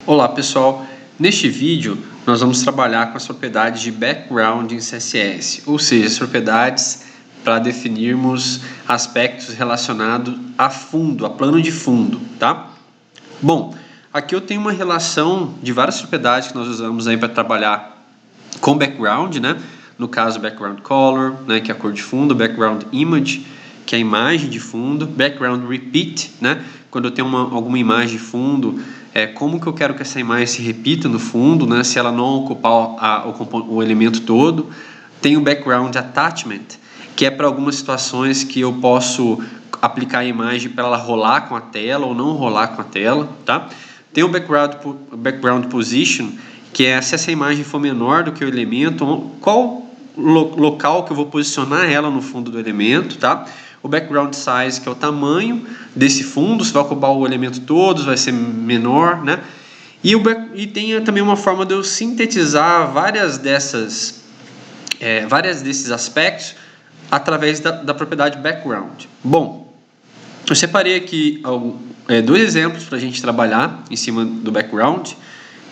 Olá pessoal, neste vídeo nós vamos trabalhar com as propriedades de background em CSS, ou seja, as propriedades para definirmos aspectos relacionados a fundo, a plano de fundo, tá? Bom, aqui eu tenho uma relação de várias propriedades que nós usamos aí para trabalhar com background, né? No caso, background color, né, que é a cor de fundo, background image, que é a imagem de fundo, background repeat, né? Quando eu tenho alguma imagem de fundo, como que eu quero que essa imagem se repita no fundo, né? Se ela não ocupar o elemento todo. Tem o background attachment, que é para algumas situações que eu posso aplicar a imagem para ela rolar com a tela ou não rolar com a tela, tá? Tem o background position, que é se essa imagem for menor do que o elemento, qual local que eu vou posicionar ela no fundo do elemento, tá? O background size, que é o tamanho desse fundo, se vai ocupar o elemento todo, vai ser menor, né? E tem também uma forma de eu sintetizar vários desses aspectos através da propriedade background. Bom, eu separei aqui dois exemplos para a gente trabalhar em cima do background,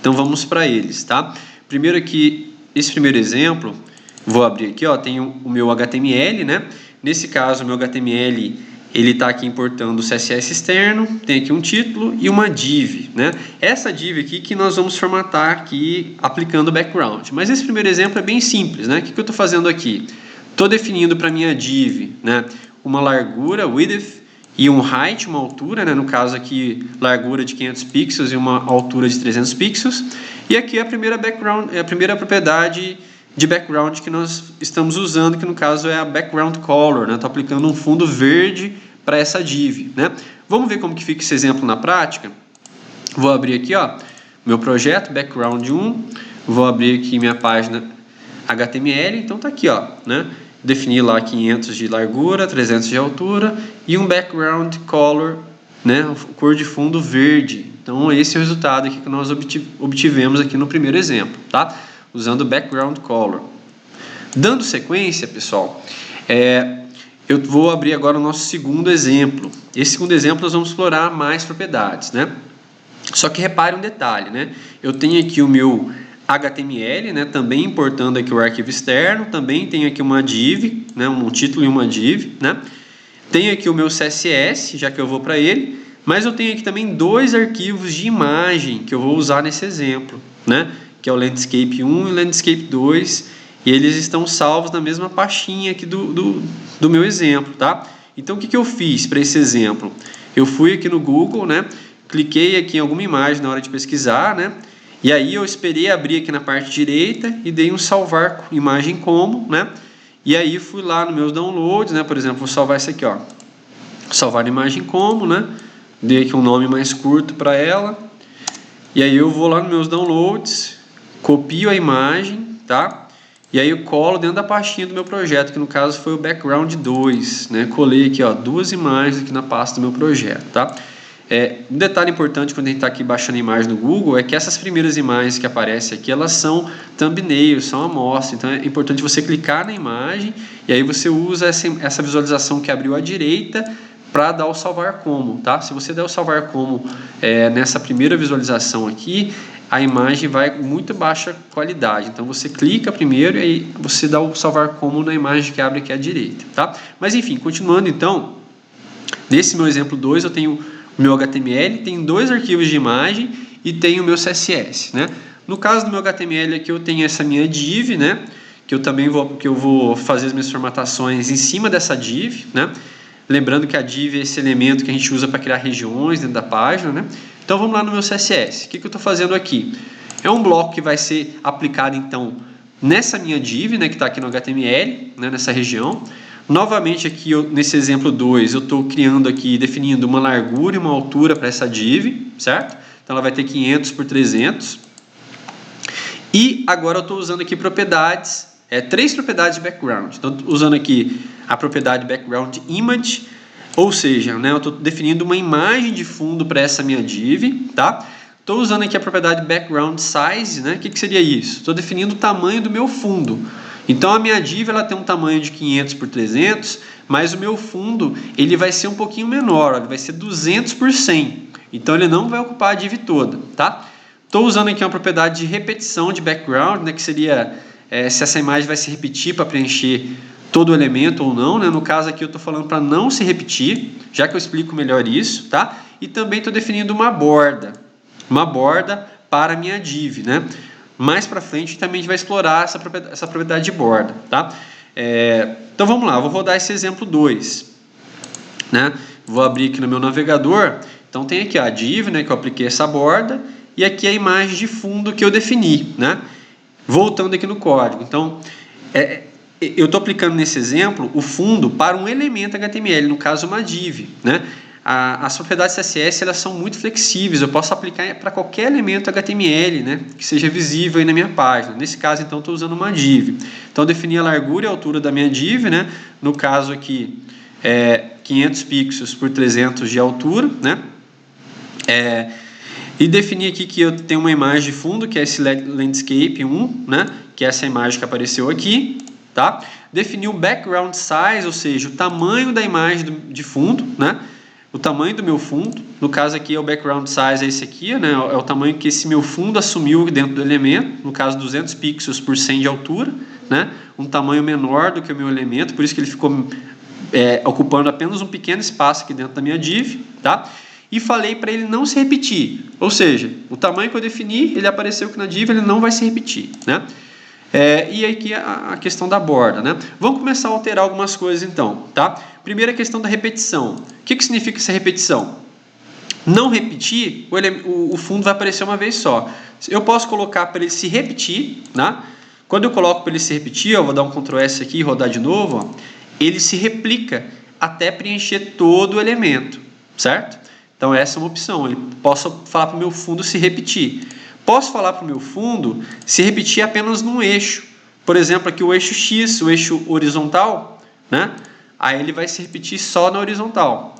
então vamos para eles, tá? Primeiro aqui, esse primeiro exemplo, vou abrir aqui, ó, tem o meu HTML, né? Nesse caso, o meu HTML, ele está aqui importando o CSS externo, tem aqui um título e uma div, né? Essa div aqui que nós vamos formatar aqui aplicando o background. Mas esse primeiro exemplo é bem simples, né? O que eu estou fazendo aqui? Estou definindo para minha div, né, uma largura, width, e um height, uma altura, né? No caso aqui, largura de 500 pixels e uma altura de 300 pixels. E aqui a primeira propriedade de background que nós estamos usando, que no caso é a background color, né? Estou aplicando um fundo verde para essa div, né? Vamos ver como que fica esse exemplo na prática? Vou abrir aqui, ó, meu projeto, background 1, vou abrir aqui minha página HTML, então tá aqui, ó, né? Definir lá 500 de largura, 300 de altura e um background color, né? Cor de fundo verde. Então esse é o resultado aqui que nós obtivemos aqui no primeiro exemplo, tá? Usando o background color. Dando sequência, pessoal, eu vou abrir agora o nosso segundo exemplo. Esse segundo exemplo nós vamos explorar mais propriedades, né? Só que repare um detalhe, né? Eu tenho aqui o meu HTML, né? Também importando aqui o arquivo externo, também tenho aqui uma div, né? Um título e uma div, né? Tenho aqui o meu CSS, já que eu vou para ele, mas eu tenho aqui também dois arquivos de imagem que eu vou usar nesse exemplo, né? Que é o Landscape 1 e o Landscape 2, e eles estão salvos na mesma pastinha aqui do meu exemplo, tá? Então, o que eu fiz para esse exemplo? Eu fui aqui no Google, né? Cliquei aqui em alguma imagem na hora de pesquisar, né? E aí eu esperei abrir aqui na parte direita e dei um salvar imagem como, né? E aí fui lá nos meus downloads, né? Por exemplo, vou salvar esse aqui, ó. Salvar imagem como, né? Dei aqui um nome mais curto para ela. E aí eu vou lá nos meus downloads, copio a imagem, tá? E aí eu colo dentro da pastinha do meu projeto, que no caso foi o background 2, né? Colei aqui, ó, duas imagens aqui na pasta do meu projeto, tá? Um detalhe importante quando a gente está aqui baixando a imagem no Google é que essas primeiras imagens que aparecem aqui, elas são thumbnails, são amostra. Então é importante você clicar na imagem e aí você usa essa visualização que abriu à direita para dar o salvar como, tá? Se você der o salvar como nessa primeira visualização aqui, a imagem vai com muito baixa qualidade. Então você clica primeiro e aí você dá o salvar como na imagem que abre aqui à direita, tá? Mas enfim, continuando então, nesse meu exemplo 2 eu tenho o meu HTML, tem dois arquivos de imagem e tenho o meu CSS, né? No caso do meu HTML aqui eu tenho essa minha div, né? Que eu vou fazer as minhas formatações em cima dessa div, né? Lembrando que a div é esse elemento que a gente usa para criar regiões dentro da página, né? Então vamos lá no meu CSS. O que eu estou fazendo aqui? É um bloco que vai ser aplicado então nessa minha div, né? Que está aqui no HTML, né? Nessa região. Novamente aqui, nesse exemplo 2, eu estou criando aqui, definindo uma largura e uma altura para essa div, certo? Então ela vai ter 500 por 300. E agora eu estou usando aqui propriedades, três propriedades de background. Então usando aqui a propriedade background image, ou seja, né, eu estou definindo uma imagem de fundo para essa minha div, tá? Estou usando aqui a propriedade background size, né? O que seria isso? Estou definindo o tamanho do meu fundo. Então a minha div ela tem um tamanho de 500 por 300, mas o meu fundo ele vai ser um pouquinho menor, ele vai ser 200 por 100. Então ele não vai ocupar a div toda, tá? Estou usando aqui uma propriedade de repetição de background, né, que seria se essa imagem vai se repetir para preencher todo o elemento ou não, né? No caso aqui eu estou falando para não se repetir, já que eu explico melhor isso, tá? E também estou definindo uma borda para a minha div, né? Mais para frente também a gente vai explorar essa propriedade de borda, tá? Então vamos lá, vou rodar esse exemplo 2, né? Vou abrir aqui no meu navegador. Então tem aqui a div, né, que eu apliquei essa borda, e aqui a imagem de fundo que eu defini, né? Voltando aqui no código. Então, eu estou aplicando nesse exemplo o fundo para um elemento HTML, no caso uma div, né? As propriedades CSS elas são muito flexíveis, eu posso aplicar para qualquer elemento HTML, né, que seja visível aí na minha página. Nesse caso, então, estou usando uma div. Então, eu defini a largura e a altura da minha div, né? No caso aqui, 500 pixels por 300 de altura, né? E defini aqui que eu tenho uma imagem de fundo, que é esse landscape 1, né? Que é essa imagem que apareceu aqui, tá? Defini o background size, ou seja, o tamanho da imagem de fundo, né? O tamanho do meu fundo, no caso aqui o background size é esse aqui, né? É o tamanho que esse meu fundo assumiu dentro do elemento, no caso 200 pixels por 100 de altura, né? Um tamanho menor do que o meu elemento, por isso que ele ficou ocupando apenas um pequeno espaço aqui dentro da minha div, tá? E falei para ele não se repetir, ou seja, o tamanho que eu defini, ele apareceu aqui na div, ele não vai se repetir, né? E aqui a questão da borda, né? Vamos começar a alterar algumas coisas então, tá? Primeira questão da repetição. O que significa essa repetição? Não repetir, o fundo vai aparecer uma vez só. Eu posso colocar para ele se repetir, né? Quando eu coloco para ele se repetir, eu vou dar um Ctrl S aqui e rodar de novo, ó, ele se replica até preencher todo o elemento, certo? Então essa é uma opção. Eu posso falar para o meu fundo se repetir. Posso falar para o meu fundo se repetir apenas num eixo. Por exemplo, aqui o eixo X, o eixo horizontal, né? Aí ele vai se repetir só na horizontal.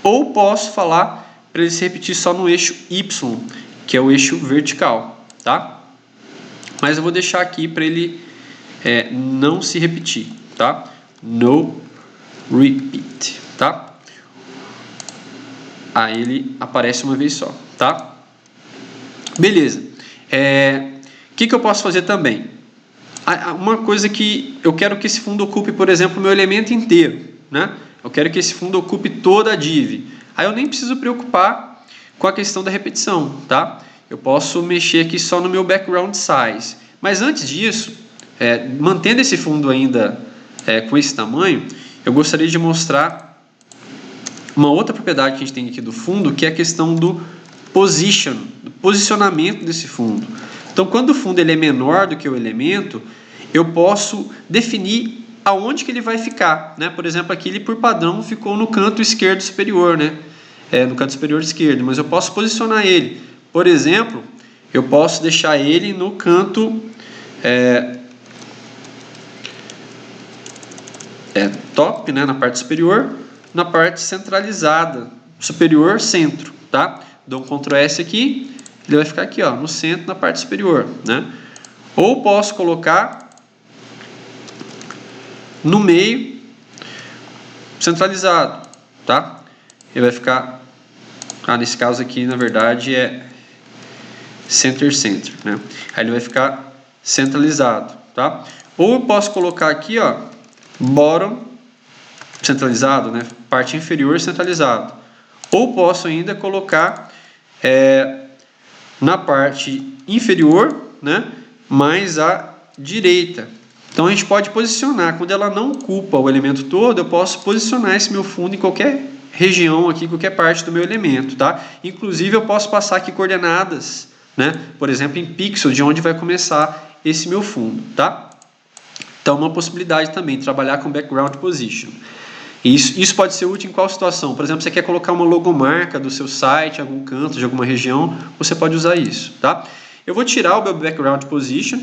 Ou posso falar para ele se repetir só no eixo Y, que é o eixo vertical, tá? Mas eu vou deixar aqui para ele não se repetir, tá? No repeat, tá? Aí ele aparece uma vez só, tá? Beleza. O que eu posso fazer também? Uma coisa que eu quero que esse fundo ocupe, por exemplo, o meu elemento inteiro, né? Eu quero que esse fundo ocupe toda a div. Aí eu nem preciso preocupar com a questão da repetição, tá? Eu posso mexer aqui só no meu background size. Mas antes disso, mantendo esse fundo ainda com esse tamanho, eu gostaria de mostrar uma outra propriedade que a gente tem aqui do fundo, que é a questão do position, do posicionamento desse fundo. Então, quando o fundo ele é menor do que o elemento, eu posso definir aonde que ele vai ficar, né? Por exemplo, aqui ele por padrão ficou no canto esquerdo superior, né? No canto superior esquerdo, mas eu posso posicionar ele. Por exemplo, eu posso deixar ele no canto top, né? Na parte superior, na parte centralizada, superior, centro, tá? Dou um Ctrl S aqui, ele vai ficar aqui, ó, no centro, na parte superior, né? Ou posso colocar no meio, centralizado, tá? Ele vai ficar, nesse caso aqui, na verdade, é center, né? Aí ele vai ficar centralizado, tá? Ou eu posso colocar aqui, ó, bottom, centralizado, né? Parte inferior, centralizado. Ou posso ainda colocar na parte inferior, né, mais à direita. Então a gente pode posicionar, quando ela não ocupa o elemento todo, eu posso posicionar esse meu fundo em qualquer região aqui, qualquer parte do meu elemento, tá? Inclusive eu posso passar aqui coordenadas, né, por exemplo em pixel, de onde vai começar esse meu fundo, tá? Então uma possibilidade também, trabalhar com background position. Isso pode ser útil em qual situação? Por exemplo, você quer colocar uma logomarca do seu site em algum canto de alguma região, você pode usar isso, tá? Eu vou tirar o meu background position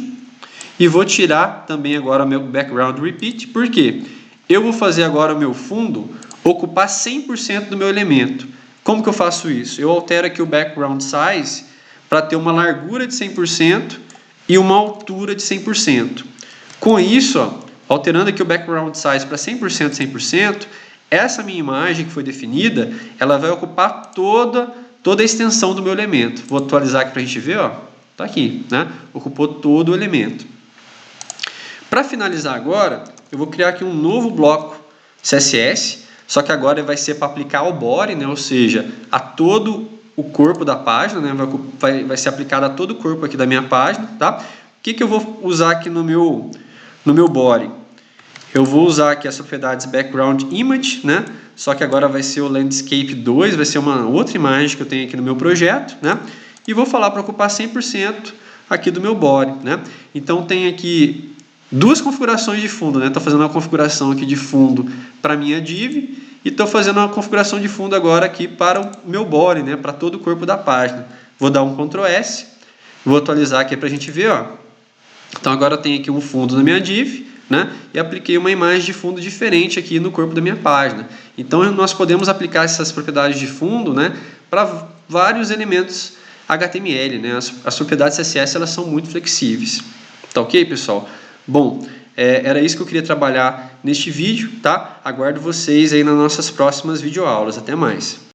e vou tirar também agora o meu background repeat, por quê? Eu vou fazer agora o meu fundo ocupar 100% do meu elemento. Como que eu faço isso? Eu altero aqui o background size para ter uma largura de 100% e uma altura de 100%. Com isso, ó, alterando aqui o background size para 100%, essa minha imagem que foi definida, ela vai ocupar toda a extensão do meu elemento. Vou atualizar aqui para a gente ver, ó. Tá aqui, né? Ocupou todo o elemento. Para finalizar agora, eu vou criar aqui um novo bloco CSS, só que agora vai ser para aplicar ao body, né? Ou seja, a todo o corpo da página, né? Vai ser aplicado a todo o corpo aqui da minha página, tá? O que eu vou usar aqui no meu body? Eu vou usar aqui as propriedades background image, né? Só que agora vai ser o landscape 2, vai ser uma outra imagem que eu tenho aqui no meu projeto, né? E vou falar para ocupar 100% aqui do meu body, né? Então tem aqui duas configurações de fundo, né? Estou fazendo uma configuração aqui de fundo para minha div e estou fazendo uma configuração de fundo agora aqui para o meu body, né? Para todo o corpo da página. Vou dar um Ctrl S, vou atualizar aqui para a gente ver, ó. Então agora tem aqui um fundo na minha div, né? E apliquei uma imagem de fundo diferente aqui no corpo da minha página. Então nós podemos aplicar essas propriedades de fundo, né? Para vários elementos HTML, né? As propriedades CSS elas são muito flexíveis. Tá ok, pessoal? Bom, era isso que eu queria trabalhar neste vídeo, tá? Aguardo vocês aí nas nossas próximas videoaulas. Até mais!